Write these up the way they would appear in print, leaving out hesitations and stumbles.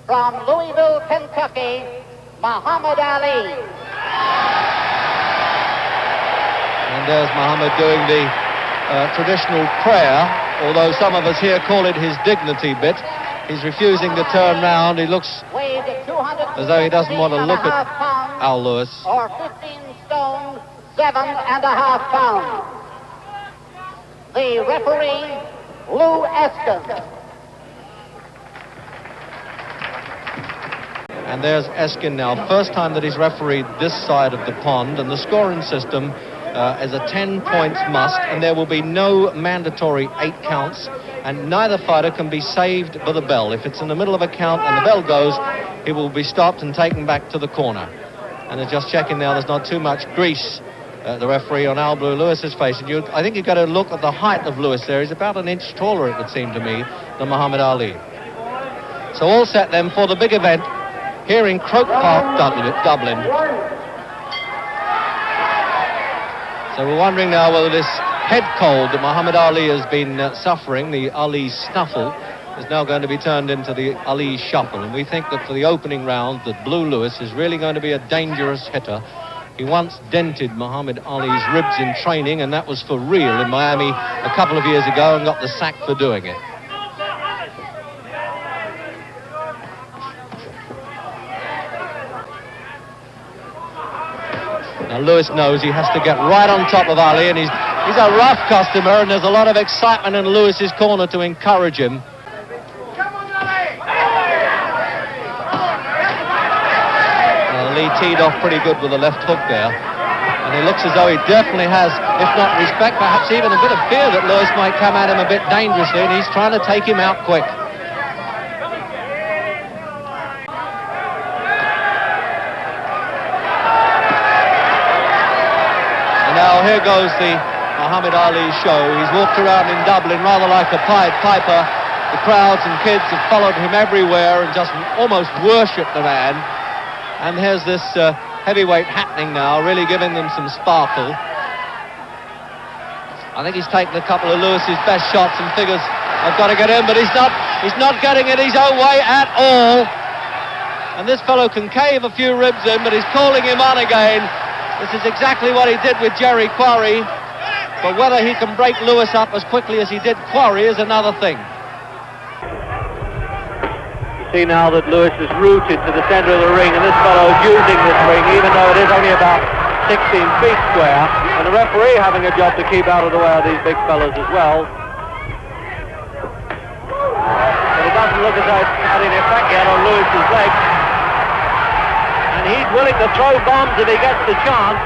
from Louisville, Kentucky, Muhammad Ali. And there's Muhammad doing the traditional prayer, although some of us here call it his dignity bit. He's refusing to turn round. He looks as though he doesn't want to look at Al Lewis. Or 15 stone, 7.5 pounds. The referee, Lew Eskin. And there's Eskin now. First time that he's refereed this side of the pond, and the scoring system is a 10 points must, and there will be no mandatory 8 counts, and neither fighter can be saved by the bell. If it's in the middle of a count and the bell goes, he will be stopped and taken back to the corner. And they're just checking now there's not too much grease, the referee, on Alvin Lewis's face. And I think you've got to look at the height of Lewis there. He's about an inch taller, it would seem to me, than Muhammad Ali. So all set then for the big event here in Croke Park, Dublin. So we're wondering now whether this head cold that Muhammad Ali has been suffering, the Ali snuffle, is now going to be turned into the Ali shuffle. And we think that for the opening round, that Lew Lewis is really going to be a dangerous hitter. He once dented Muhammad Ali's ribs in training, and that was for real in Miami a couple of years ago, and got the sack for doing it. Now Lewis knows he has to get right on top of Ali, and he's a rough customer, and there's a lot of excitement in Lewis's corner to encourage him. Ali teed off pretty good with the left hook there, and he looks as though he definitely has, if not respect, perhaps even a bit of fear that Lewis might come at him a bit dangerously, and he's trying to take him out quick. Now here goes the Muhammad Ali show. He's walked around in Dublin rather like a Pied Piper. The crowds and kids have followed him everywhere and just almost worshipped the man. And here's this heavyweight happening now, really giving them some sparkle. I think he's taken a couple of Lewis's best shots and figures, I've got to get in, but he's not getting it his own way at all. And this fellow can cave a few ribs in, but he's calling him on again. This is exactly what he did with Jerry Quarry, but whether he can break Lewis up as quickly as he did Quarry is another thing. You see now that Lewis is rooted to the centre of the ring, and this fellow is using this ring, even though it is only about 16 feet square, and the referee having a job to keep out of the way of these big fellows as well. But it doesn't look as though it's had any effect yet on Lewis's legs. And he's willing to throw bombs if he gets the chance.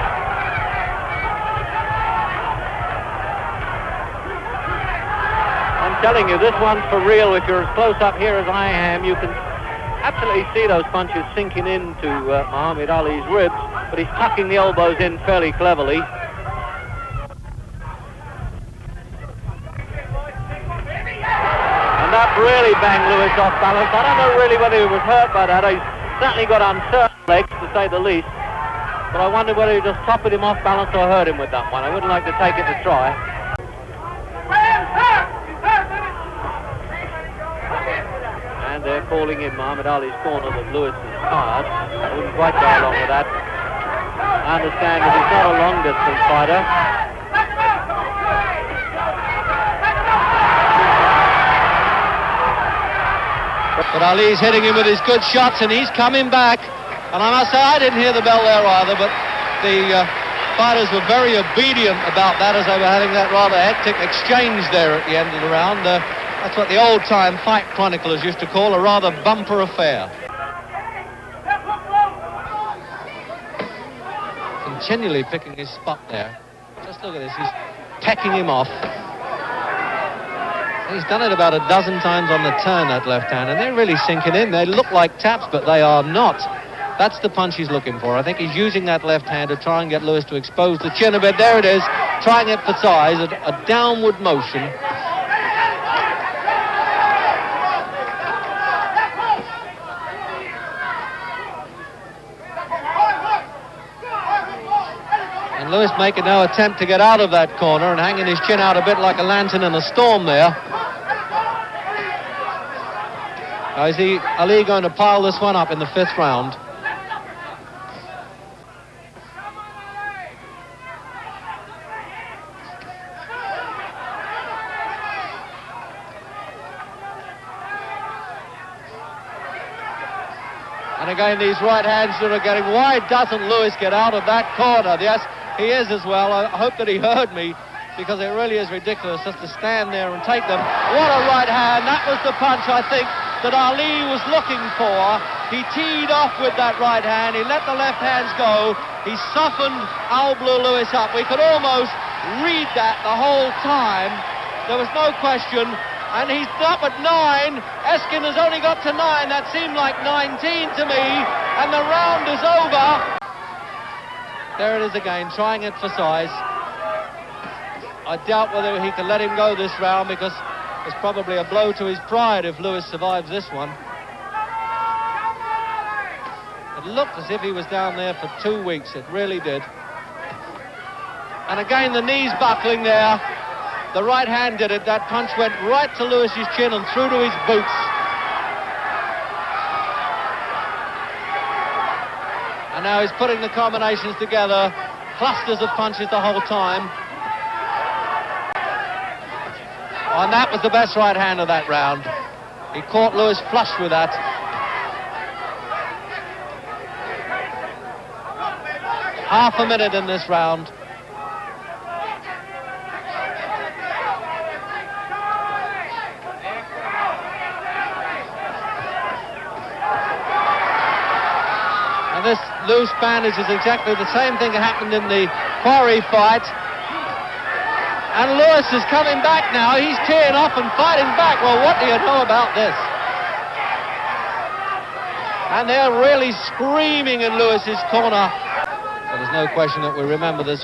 I'm telling you, this one's for real. If you're as close up here as I am, you can absolutely see those punches sinking into Muhammad Ali's ribs, but he's tucking the elbows in fairly cleverly. And that really banged Lewis off balance. I don't know really whether he was hurt by that. He's certainly got uncertain legs, to say the least, but I wonder whether he just toppled him off balance or hurt him with that one. I wouldn't like to take it to try. And they're calling in Muhammad Ali's corner that Lewis is tired. I wouldn't quite go along with that. I understand that he's not a long-distance fighter. But Ali's hitting him with his good shots, and he's coming back. And I must say, I didn't hear the bell there either, but the fighters were very obedient about that as they were having that rather hectic exchange there at the end of the round. That's what the old-time fight chroniclers used to call a rather bumper affair. Continually picking his spot there. Just look at this, he's pecking him off. He's done it about a dozen times on the turn, that left hand, and they're really sinking in. They look like taps, but they are not. That's the punch he's looking for. I think he's using that left hand to try and get Lewis to expose the chin a bit. There it is, trying it for size, a downward motion. And Lewis making no attempt to get out of that corner and hanging his chin out a bit like a lantern in a storm there. Now, is Ali going to pile this one up in the 5th round? And again, these right hands that are getting... Why doesn't Lewis get out of that corner? Yes, he is as well. I hope that he heard me, because it really is ridiculous just to stand there and take them. What a right hand. That was the punch, I think, that Ali was looking for. He teed off with that right hand. He let the left hands go. He softened Alvin Lewis up. We could almost read that the whole time. There was no question. And he's up at 9. Eskin has only got to 9. That seemed like 19 to me. And the round is over. There it is again, trying it for size. I doubt whether he can let him go this round, because it's probably a blow to his pride if Lewis survives this one. It looked as if he was down there for 2 weeks. It really did. And again, the knees buckling there. The right hand did it. That punch went right to Lewis's chin and through to his boots. And now he's putting the combinations together. Clusters of punches the whole time. Oh, and that was the best right hand of that round. He caught Lewis flush with that. Half a minute in this round. This loose bandage is exactly the same thing that happened in the Quarry fight. And Lewis is coming back now. He's teeing off and fighting back. Well, what do you know about this? And they're really screaming in Lewis's corner. So there's no question that we remember this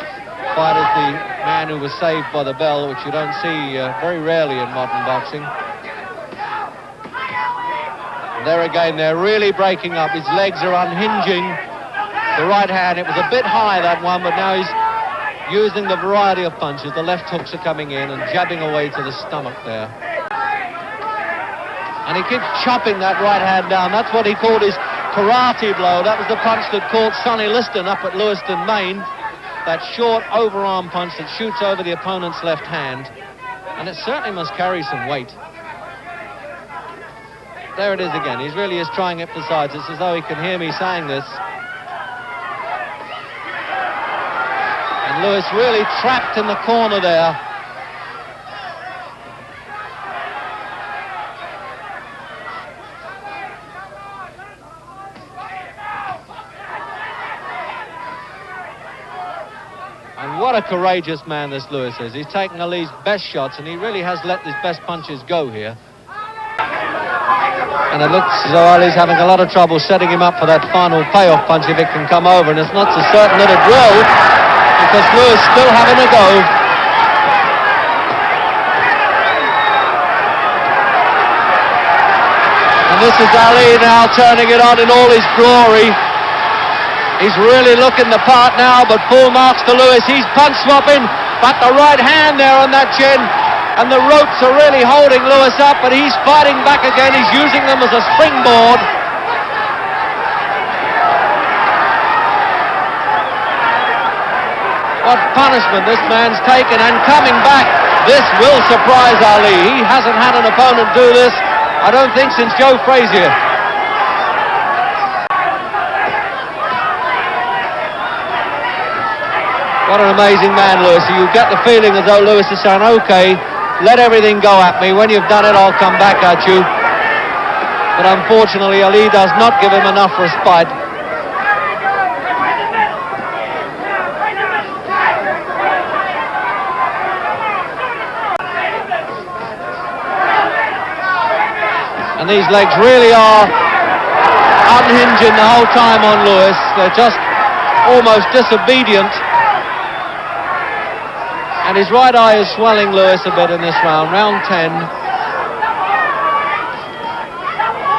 fight as the man who was saved by the bell, which you don't see very rarely in modern boxing. There again, they're really breaking up. His legs are unhinging. The right hand, it was a bit high, that one, but now he's using the variety of punches. The left hooks are coming in and jabbing away to the stomach there. And he keeps chopping that right hand down. That's what he called his karate blow. That was the punch that caught Sonny Liston up at Lewiston, Maine. That short overarm punch that shoots over the opponent's left hand. And it certainly must carry some weight. There it is again. He really is trying it for size. It's as though he can hear me saying this. And Lewis really trapped in the corner there. And what a courageous man this Lewis is. He's taken Ali's best shots, and he really has let his best punches go here. And it looks as though Ali's having a lot of trouble setting him up for that final payoff punch if it can come over, and it's not so certain that it will, because Lewis still having a go. And this is Ali now turning it on in all his glory. He's really looking the part now, but full marks to Lewis. He's punch swapping, but the right hand there on that chin. And the ropes are really holding Lewis up, but he's fighting back again. He's using them as a springboard. What punishment this man's taken, and coming back. This will surprise Ali. He hasn't had an opponent do this, I don't think, since Joe Frazier. What an amazing man, Lewis. You get the feeling as though Lewis is saying, okay, let everything go at me. When you've done it, I'll come back at you. But unfortunately, Ali does not give him enough respite. And these legs really are unhinging the whole time on Lewis. They're just almost disobedient. And his right eye is swelling Lewis a bit in this round, round 10.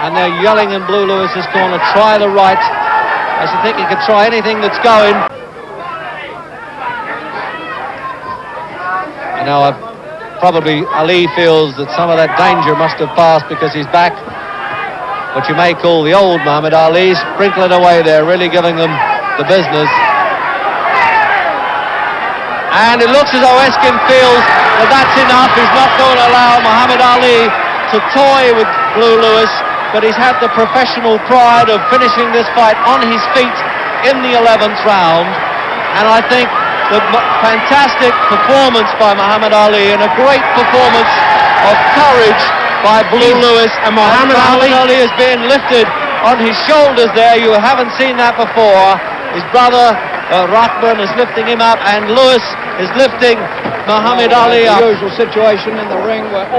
And they're yelling in Blue Lewis's corner, try the right. I should think he could try anything that's going. And now probably Ali feels that some of that danger must have passed, because he's back what you may call the old Muhammad Ali, sprinkling away there, really giving them the business. And it looks as though Eskin feels that that's enough. He's not going to allow Muhammad Ali to toy with Lew Lewis, but he's had the professional pride of finishing this fight on his feet in the 11th round. And I think the fantastic performance by Muhammad Ali and a great performance of courage by Lew Lewis. And Muhammad Ali is being lifted on his shoulders there. You haven't seen that before. His brother Rahman is lifting him up, and Lewis is lifting Muhammad Ali up. The usual situation in the ring where